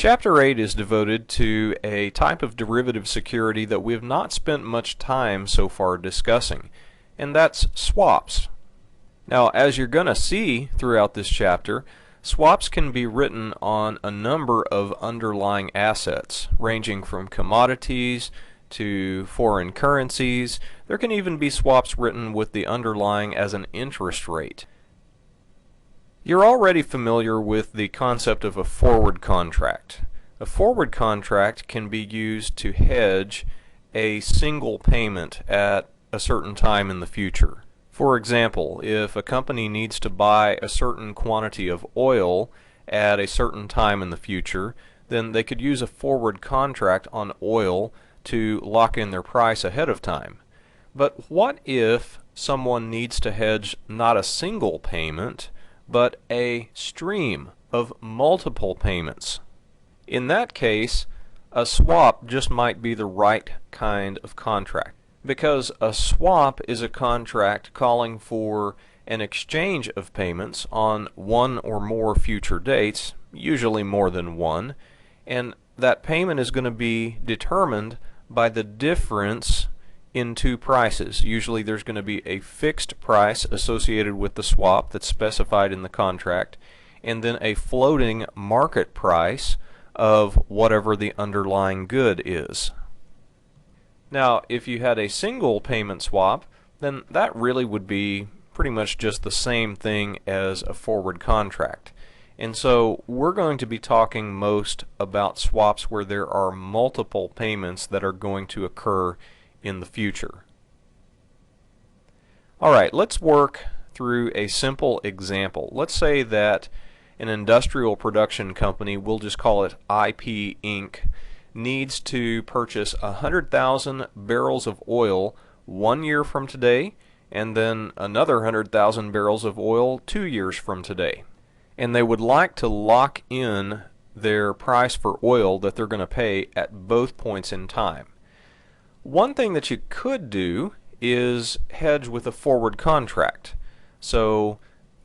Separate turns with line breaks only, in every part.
Chapter 8 is devoted to a type of derivative security that we have not spent much time so far discussing, and that's swaps. Now, as you're going to see throughout this chapter, swaps can be written on a number of underlying assets, ranging from commodities to foreign currencies. There can even be swaps written with the underlying as an interest rate. You're already familiar with the concept of a forward contract. A forward contract can be used to hedge a single payment at a certain time in the future. For example, if a company needs to buy a certain quantity of oil at a certain time in the future, then they could use a forward contract on oil to lock in their price ahead of time. But what if someone needs to hedge not a single payment, but a stream of multiple payments? In that case, a swap just might be the right kind of contract, because a swap is a contract calling for an exchange of payments on one or more future dates, usually more than one, and that payment is going to be determined by the difference in two prices. Usually there's going to be a fixed price associated with the swap that's specified in the contract, and then a floating market price of whatever the underlying good is. Now, if you had a single payment swap, then that really would be pretty much just the same thing as a forward contract. And so we're going to be talking most about swaps where there are multiple payments that are going to occur in the future. Alright, let's work through a simple example. Let's say that an industrial production company, we'll just call it IP Inc., needs to purchase 100,000 barrels of oil 1 year from today, and then another 100,000 barrels of oil 2 years from today. And they would like to lock in their price for oil that they're going to pay at both points in time. One thing that you could do is hedge with a forward contract. So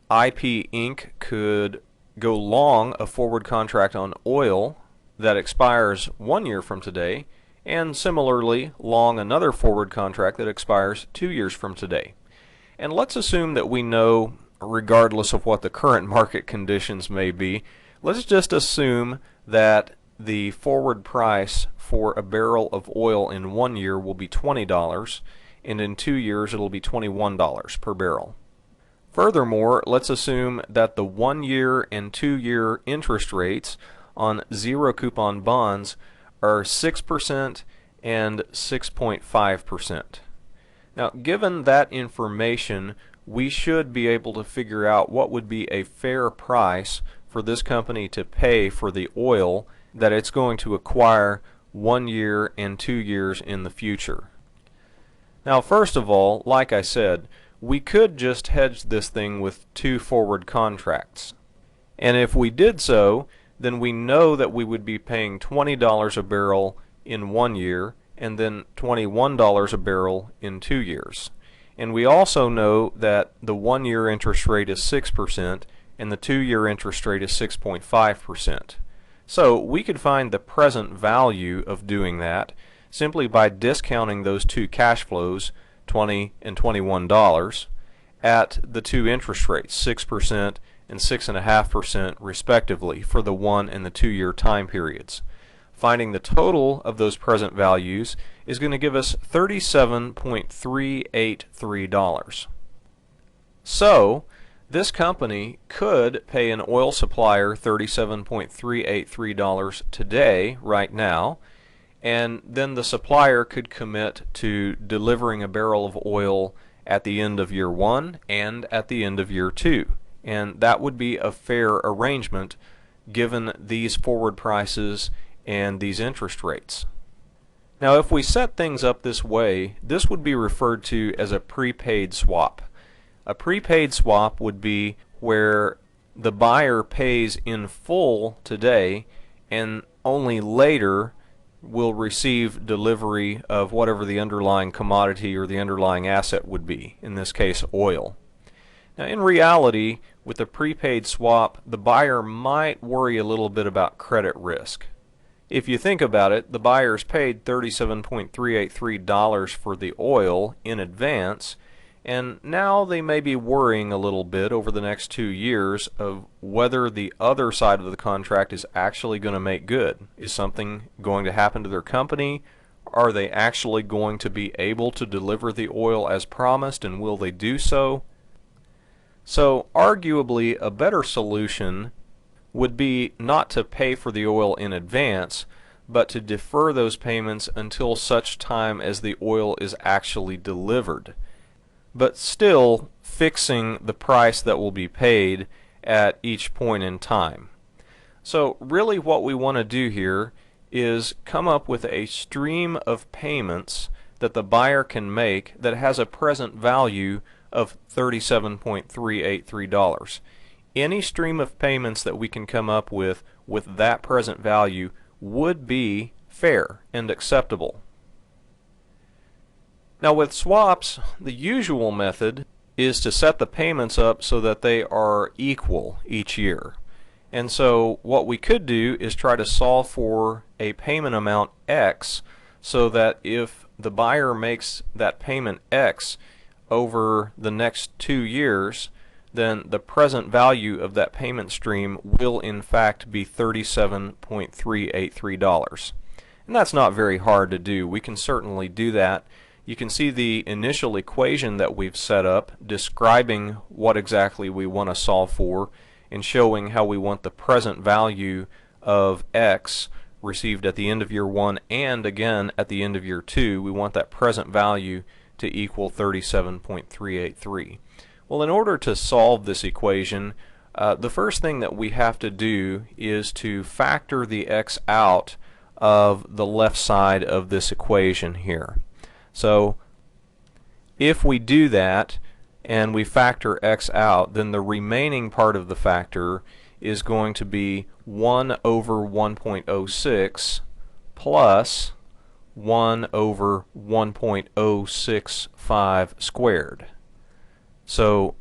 IP Inc. could go long a forward contract on oil that expires 1 year from today, and similarly long another forward contract that expires 2 years from today. And let's assume that we know, regardless of what the current market conditions may be, let's just assume that the forward price for a barrel of oil in 1 year will be $20, and in 2 years it'll be $21 per barrel. Furthermore, let's assume that the 1 year and 2 year interest rates on zero coupon bonds are 6% and 6.5%. Now, given that information, we should be able to figure out what would be a fair price for this company to pay for the oil that it's going to acquire 1 year and 2 years in the future. Now, first of all, like I said, we could just hedge this thing with two forward contracts. And if we did so, then we know that we would be paying $20 a barrel in 1 year and then $21 a barrel in 2 years. And we also know that the 1 year interest rate is 6% and the 2 year interest rate is 6.5%. So we could find the present value of doing that simply by discounting those two cash flows, $20 and $21, at the two interest rates, 6% and 6.5% respectively, for the 1 and the 2 year time periods. Finding the total of those present values is going to give us $37.383. So this company could pay an oil supplier $37.383 today, right now, and then the supplier could commit to delivering a barrel of oil at the end of year 1 and at the end of year 2. And that would be a fair arrangement given these forward prices and these interest rates. Now, if we set things up this way, this would be referred to as a prepaid swap. A prepaid swap would be where the buyer pays in full today and only later will receive delivery of whatever the underlying commodity or the underlying asset would be, in this case oil. Now, in reality, with a prepaid swap, the buyer might worry a little bit about credit risk. If you think about it, the buyers paid $37.383 for the oil in advance, and now they may be worrying a little bit over the next 2 years of whether the other side of the contract is actually going to make good. Is something going to happen to their company? Are they actually going to be able to deliver the oil as promised, and will they do so? So arguably a better solution would be not to pay for the oil in advance, but to defer those payments until such time as the oil is actually delivered, but still fixing the price that will be paid at each point in time. So really what we want to do here is come up with a stream of payments that the buyer can make that has a present value of $37.383. Any stream of payments that we can come up with that present value would be fair and acceptable. Now with swaps, the usual method is to set the payments up so that they are equal each year. And so what we could do is try to solve for a payment amount X so that if the buyer makes that payment X over the next 2 years, then the present value of that payment stream will in fact be $37.383. And that's not very hard to do. We can certainly do that. You can see the initial equation that we've set up describing what exactly we want to solve for and showing how we want the present value of X received at the end of year 1 and again at the end of year 2. We want that present value to equal 37.383. Well, in order to solve this equation, the first thing that we have to do is to factor the X out of the left side of this equation here. So if we do that and we factor X out, then the remaining part of the factor is going to be 1 over 1.06 plus 1 over 1.065 squared. So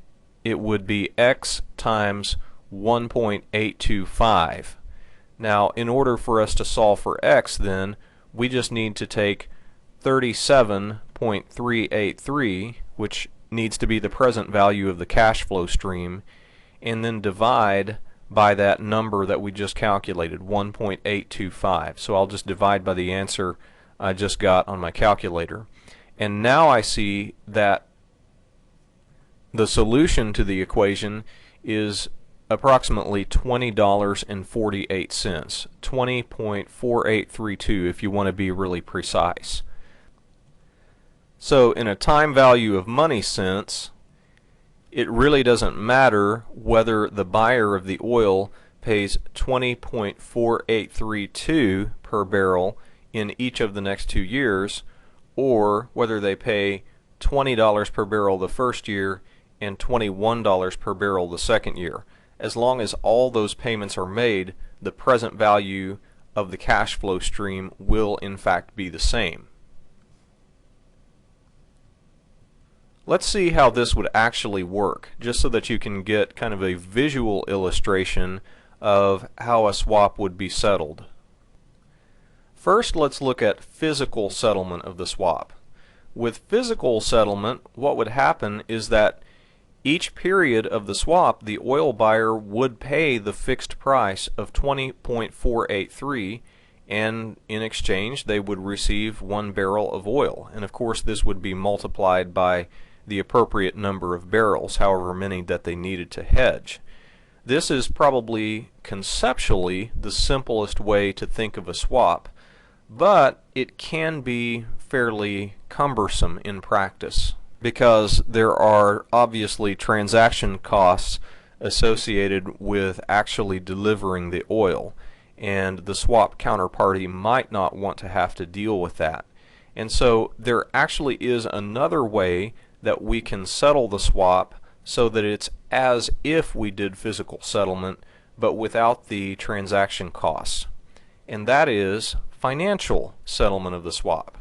it would be X times 1.825. Now in order for us to solve for X, then we just need to take 37.383, which needs to be the present value of the cash flow stream, and then divide by that number that we just calculated, 1.825. So I'll just divide by the answer I just got on my calculator. And now I see that the solution to the equation is approximately $20.48, 20.4832 if you want to be really precise. So in a time value of money sense, it really doesn't matter whether the buyer of the oil pays 20.4832 per barrel in each of the next 2 years, or whether they pay $20 per barrel the first year and $21 per barrel the second year. As long as all those payments are made, the present value of the cash flow stream will in fact be the same. Let's see how this would actually work, just so that you can get kind of a visual illustration of how a swap would be settled. First, let's look at physical settlement of the swap. With physical settlement, what would happen is that each period of the swap, the oil buyer would pay the fixed price of 20.483, and in exchange they would receive 1 barrel of oil. And of course this would be multiplied by the appropriate number of barrels, however many that they needed to hedge. This is probably conceptually the simplest way to think of a swap, but it can be fairly cumbersome in practice because there are obviously transaction costs associated with actually delivering the oil, and the swap counterparty might not want to have to deal with that. And so there actually is another way that we can settle the swap so that it's as if we did physical settlement but without the transaction costs, and that is financial settlement of the swap.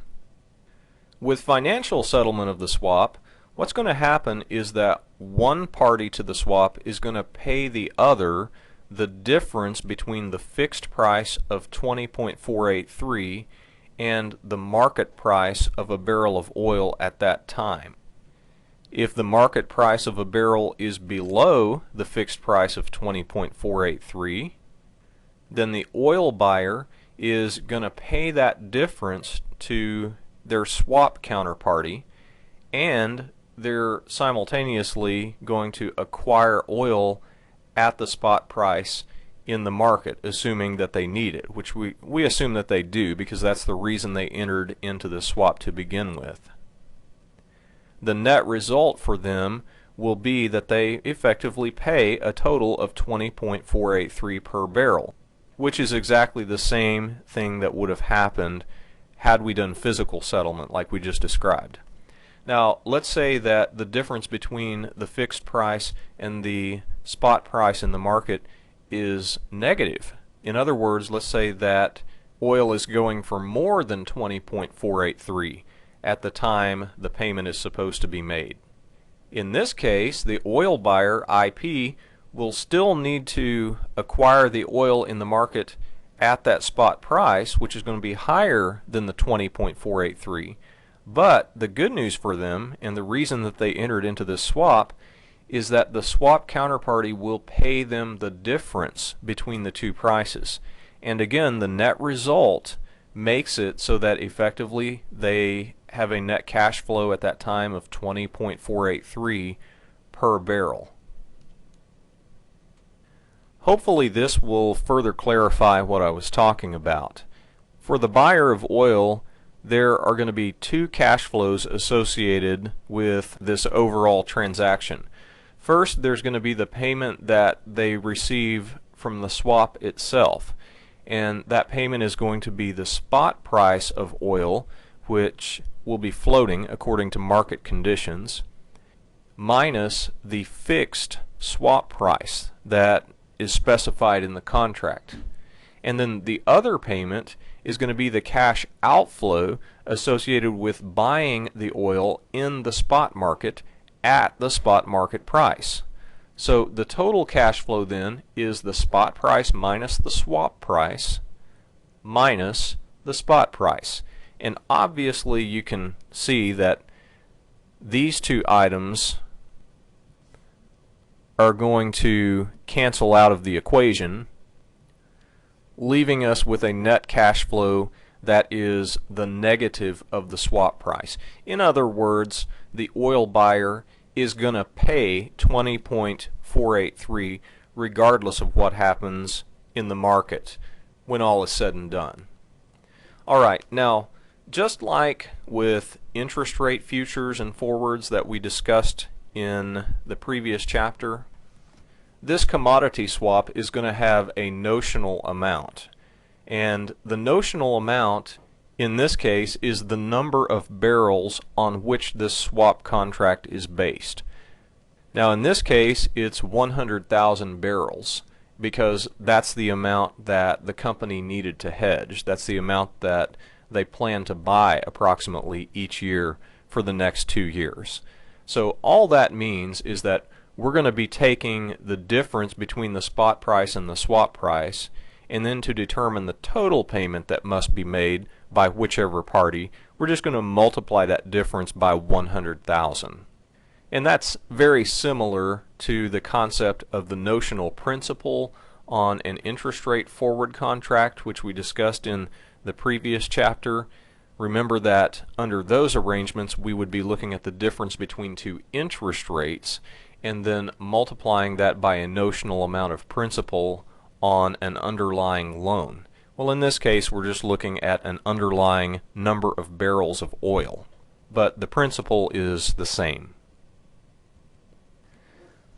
With financial settlement of the swap, what's going to happen is that one party to the swap is going to pay the other the difference between the fixed price of 20.483 and the market price of a barrel of oil at that time. If the market price of a barrel is below the fixed price of 20.483, then the oil buyer is going to pay that difference to their swap counterparty, and they're simultaneously going to acquire oil at the spot price in the market, assuming that they need it, which we assume that they do because that's the reason they entered into the swap to begin with. The net result for them will be that they effectively pay a total of 20.483 per barrel, which is exactly the same thing that would have happened had we done physical settlement like we just described. Now, let's say that the difference between the fixed price and the spot price in the market is negative. In other words, let's say that oil is going for more than 20.483 at the time the payment is supposed to be made. In this case, the oil buyer, IP, will still need to acquire the oil in the market at that spot price, which is going to be higher than the 20.483. But the good news for them, and the reason that they entered into this swap, is that the swap counterparty will pay them the difference between the two prices. And again, the net result makes it so that effectively they have a net cash flow at that time of 20.483 per barrel. Hopefully this will further clarify what I was talking about. For the buyer of oil, there are going to be two cash flows associated with this overall transaction. First, there's going to be the payment that they receive from the swap itself, and that payment is going to be the spot price of oil, which will be floating according to market conditions, minus the fixed swap price that is specified in the contract. And then the other payment is going to be the cash outflow associated with buying the oil in the spot market at the spot market price. So the total cash flow then is the spot price minus the swap price minus the spot price. And obviously you can see that these two items are going to cancel out of the equation, leaving us with a net cash flow that is the negative of the swap price. In other words, the oil buyer is going to pay 20.483 regardless of what happens in the market when all is said and done. Alright, now just like with interest rate futures and forwards that we discussed in the previous chapter, this commodity swap is going to have a notional amount, and the notional amount in this case is the number of barrels on which this swap contract is based. Now in this case it's 100,000 barrels because that's the amount that the company needed to hedge. That's the amount that they plan to buy approximately each year for the next 2 years. So all that means is that we're going to be taking the difference between the spot price and the swap price, and then to determine the total payment that must be made by whichever party, we're just going to multiply that difference by 100,000. And that's very similar to the concept of the notional principal on an interest rate forward contract, which we discussed in the previous chapter. Remember that under those arrangements we would be looking at the difference between two interest rates and then multiplying that by a notional amount of principal on an underlying loan. Well, in this case we're just looking at an underlying number of barrels of oil, but the principal is the same.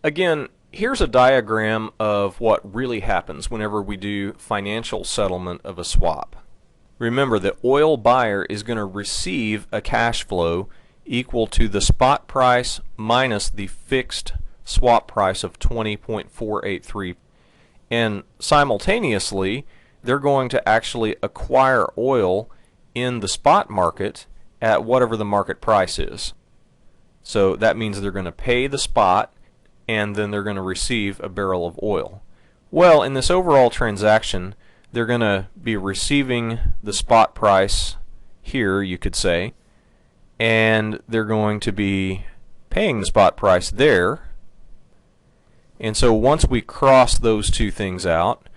Again, here's a diagram of what really happens whenever we do financial settlement of a swap. Remember, the oil buyer is going to receive a cash flow equal to the spot price minus the fixed swap price of 20.483, and simultaneously they're going to actually acquire oil in the spot market at whatever the market price is. So that means they're going to pay the spot and then they're going to receive a barrel of oil. Well, in this overall transaction, they're going to be receiving the spot price here, you could say, and they're going to be paying the spot price there. And so once we cross those two things out,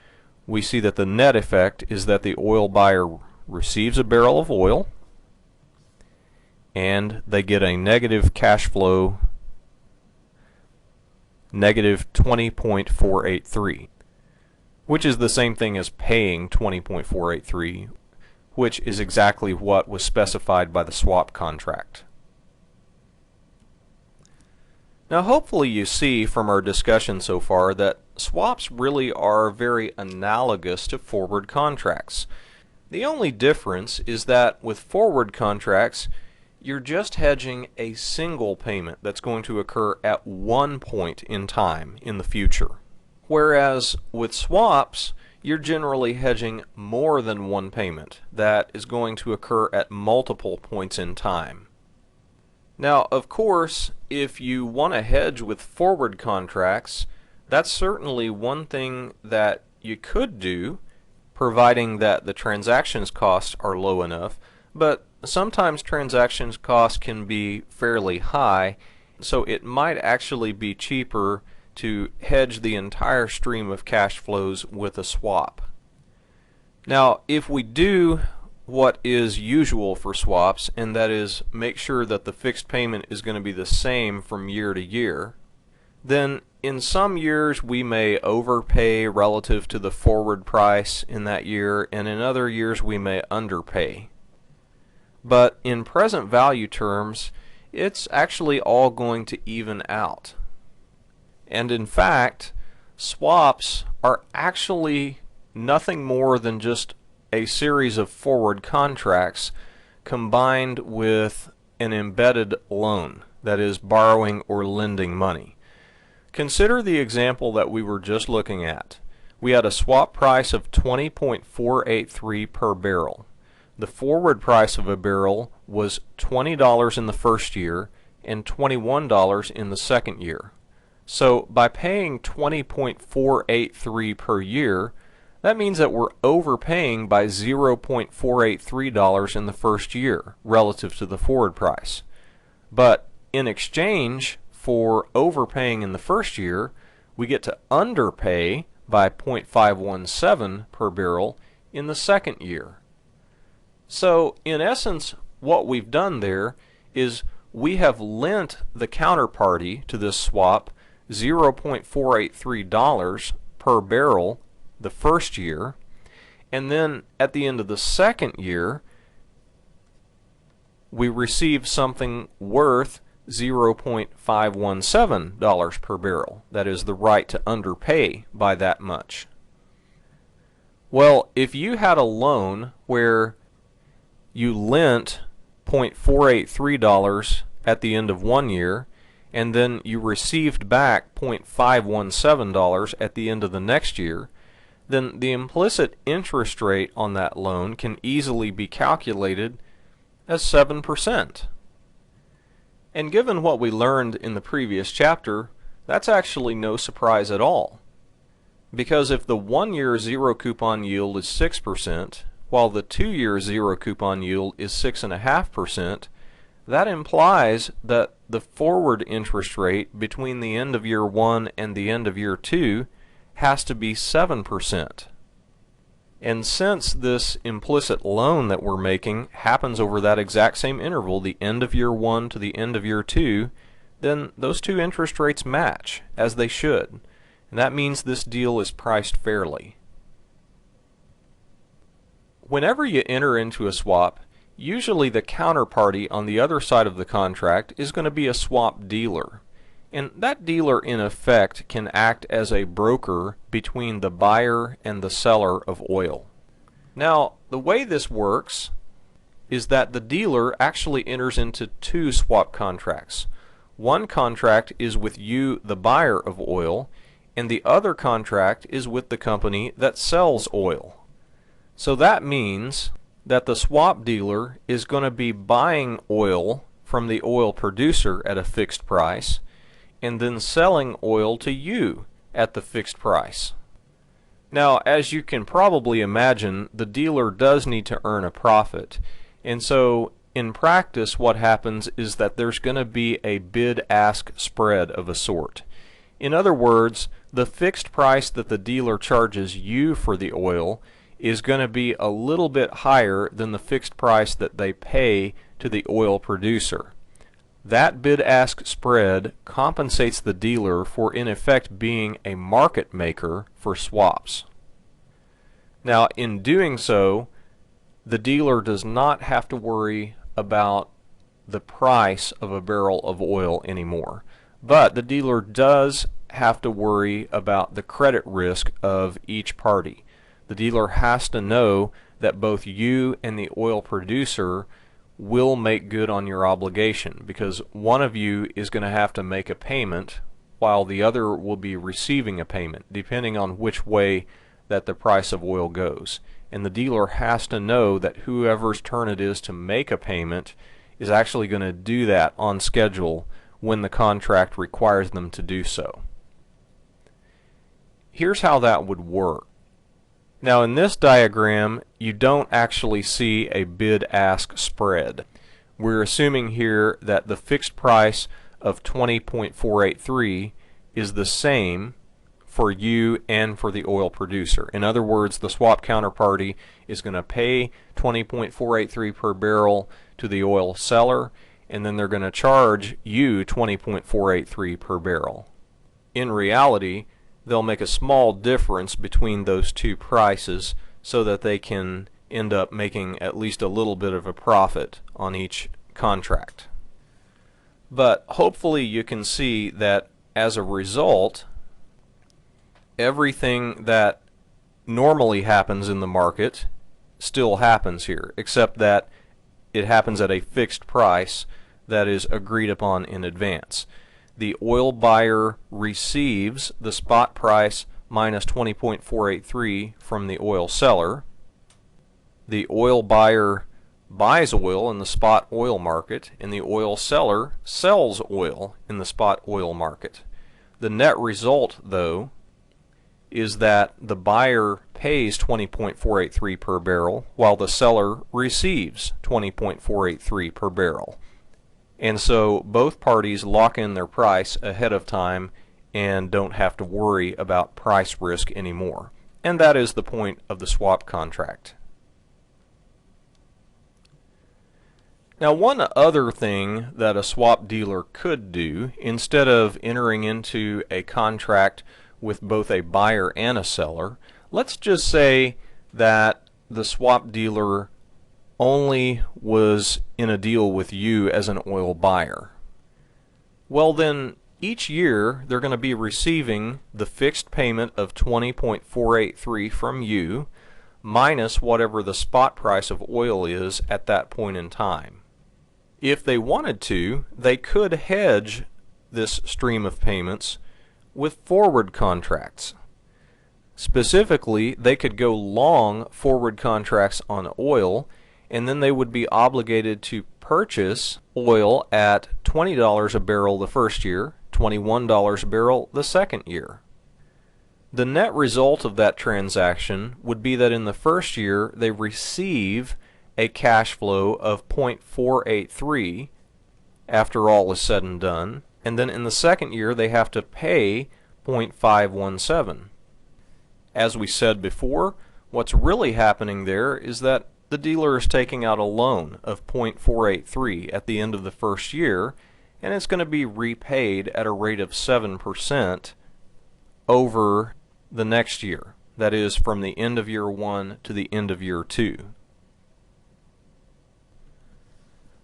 we see that the net effect is that the oil buyer receives a barrel of oil and they get a negative cash flow, negative 20.483, which is the same thing as paying 20.483, which is exactly what was specified by the swap contract. Now hopefully you see from our discussion so far that swaps really are very analogous to forward contracts. The only difference is that with forward contracts, you're just hedging a single payment that's going to occur at one point in time in the future. Whereas with swaps, you're generally hedging more than one payment that is going to occur at multiple points in time. Now, of course, if you want to hedge with forward contracts, that's certainly one thing that you could do, providing that the transactions costs are low enough, but sometimes transactions costs can be fairly high, so it might actually be cheaper to hedge the entire stream of cash flows with a swap. Now, if we do what is usual for swaps, and that is make sure that the fixed payment is going to be the same from year to year, then in some years we may overpay relative to the forward price in that year, and in other years we may underpay. But in present value terms, it's actually all going to even out. And in fact, swaps are actually nothing more than just a series of forward contracts combined with an embedded loan, that is, borrowing or lending money. Consider the example that we were just looking at. We had a swap price of 20.483 per barrel. The forward price of a barrel was $20 in the first year and $21 in the second year. So by paying 20.483 per year, that means that we're overpaying by $0.483 in the first year relative to the forward price. But in exchange for overpaying in the first year, we get to underpay by 0.517 per barrel in the second year. So in essence, what we've done there is we have lent the counterparty to this swap $0.483 per barrel the first year, and then at the end of the second year we receive something worth $0.517 per barrel. That is the right to underpay by that much. Well, if you had a loan where you lent $0.483 at the end of one year, and then you received back $0.517 at the end of the next year, then the implicit interest rate on that loan can easily be calculated as 7%. And given what we learned in the previous chapter, that's actually no surprise at all. Because if the 1-year zero coupon yield is 6%, while the 2-year zero coupon yield is 6.5%, that implies that the forward interest rate between the end of year 1 and the end of year 2 has to be 7%. And since this implicit loan that we're making happens over that exact same interval, the end of year 1 to the end of year 2, then those two interest rates match, as they should. And that means this deal is priced fairly. Whenever you enter into a swap, usually the counterparty on the other side of the contract is going to be a swap dealer. And that dealer, in effect, can act as a broker between the buyer and the seller of oil. Now, the way this works is that the dealer actually enters into two swap contracts. One contract is with you, the buyer of oil, and the other contract is with the company that sells oil. So that means that the swap dealer is going to be buying oil from the oil producer at a fixed price and then selling oil to you at the fixed price. Now, as you can probably imagine, the dealer does need to earn a profit, and so in practice what happens is that there's going to be a bid-ask spread of a sort. In other words, the fixed price that the dealer charges you for the oil is going to be a little bit higher than the fixed price that they pay to the oil producer. That bid-ask spread compensates the dealer for in effect being a market maker for swaps. Now, in doing so, the dealer does not have to worry about the price of a barrel of oil anymore, but the dealer does have to worry about the credit risk of each party. The dealer has to know that both you and the oil producer will make good on your obligation, because one of you is going to have to make a payment while the other will be receiving a payment, depending on which way that the price of oil goes. And the dealer has to know that whoever's turn it is to make a payment is actually going to do that on schedule when the contract requires them to do so. Here's how that would work. Now, in this diagram, you don't actually see a bid-ask spread. We're assuming here that the fixed price of 20.483 is the same for you and for the oil producer. In other words, the swap counterparty is going to pay 20.483 per barrel to the oil seller, and then they're going to charge you 20.483 per barrel. In reality, they'll make a small difference between those two prices so that they can end up making at least a little bit of a profit on each contract. But hopefully you can see that as a result, everything that normally happens in the market still happens here, except that it happens at a fixed price that is agreed upon in advance. The oil buyer receives the spot price minus 20.483 from the oil seller. The oil buyer buys oil in the spot oil market, and the oil seller sells oil in the spot oil market. The net result, though, is that the buyer pays 20.483 per barrel while the seller receives 20.483 per barrel. And so both parties lock in their price ahead of time and don't have to worry about price risk anymore. And that is the point of the swap contract. Now, one other thing that a swap dealer could do, instead of entering into a contract with both a buyer and a seller, let's just say that the swap dealer only was in a deal with you as an oil buyer. Well, then each year they're going to be receiving the fixed payment of 20.483 from you minus whatever the spot price of oil is at that point in time. If they wanted to, they could hedge this stream of payments with forward contracts. Specifically, they could go long forward contracts on oil, and then they would be obligated to purchase oil at $20 a barrel the first year, $21 a barrel the second year. The net result of that transaction would be that in the first year they receive a cash flow of 0.483 after all is said and done, and then in the second year they have to pay 0.517. As we said before, what's really happening there is that the dealer is taking out a loan of 0.483 at the end of the first year, and it's going to be repaid at a rate of 7% over the next year. That is, from the end of year 1 to the end of year 2.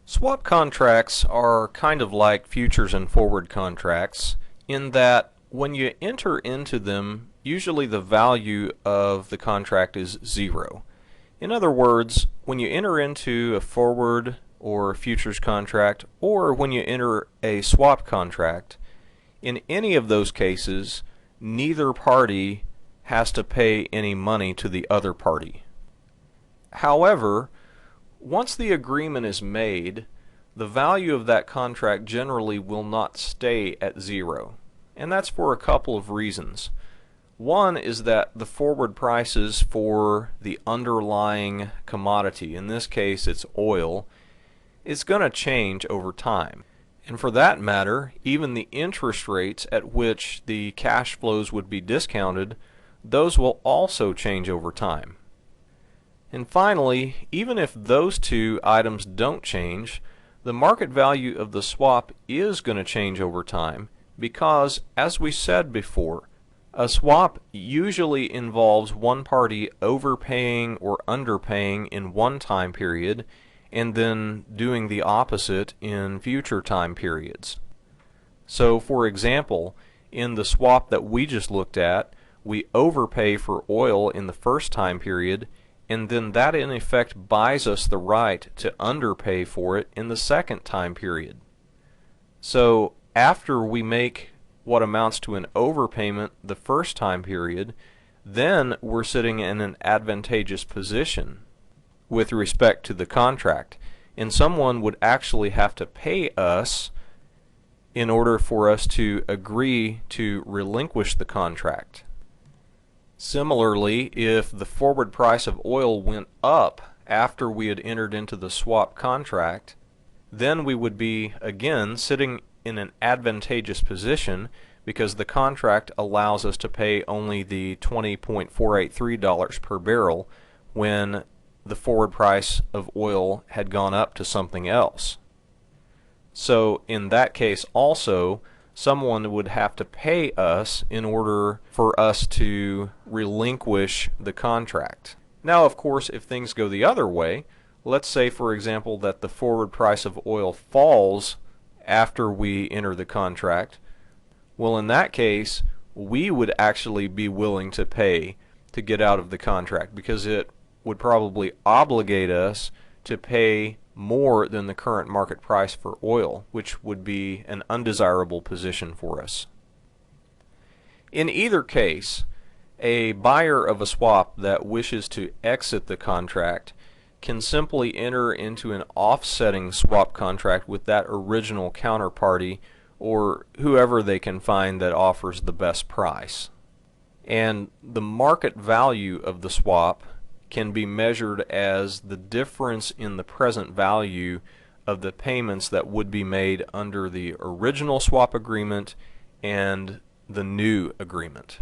Swap contracts are kind of like futures and forward contracts in that when you enter into them, usually the value of the contract is zero. In other words, when you enter into a forward or futures contract, or when you enter a swap contract, in any of those cases, neither party has to pay any money to the other party. However, once the agreement is made, the value of that contract generally will not stay at zero. And that's for a couple of reasons. One is that the forward prices for the underlying commodity, in this case it's oil, is going to change over time. And for that matter, even the interest rates at which the cash flows would be discounted, those will also change over time. And finally, even if those two items don't change, the market value of the swap is going to change over time because, as we said before, a swap usually involves one party overpaying or underpaying in one time period and then doing the opposite in future time periods. So, for example, in the swap that we just looked at, we overpay for oil in the first time period, and then that in effect buys us the right to underpay for it in the second time period. So, after we make what amounts to an overpayment the first time period, then we're sitting in an advantageous position with respect to the contract, and someone would actually have to pay us in order for us to agree to relinquish the contract. Similarly, if the forward price of oil went up after we had entered into the swap contract, then we would be again sitting in an advantageous position because the contract allows us to pay only the $20.483 per barrel when the forward price of oil had gone up to something else. So in that case also, someone would have to pay us in order for us to relinquish the contract. Now, of course, if things go the other way, let's say, for example, that the forward price of oil falls after we enter the contract, well, in that case, we would actually be willing to pay to get out of the contract because it would probably obligate us to pay more than the current market price for oil, which would be an undesirable position for us. In either case, a buyer of a swap that wishes to exit the contract can simply enter into an offsetting swap contract with that original counterparty or whoever they can find that offers the best price. And the market value of the swap can be measured as the difference in the present value of the payments that would be made under the original swap agreement and the new agreement.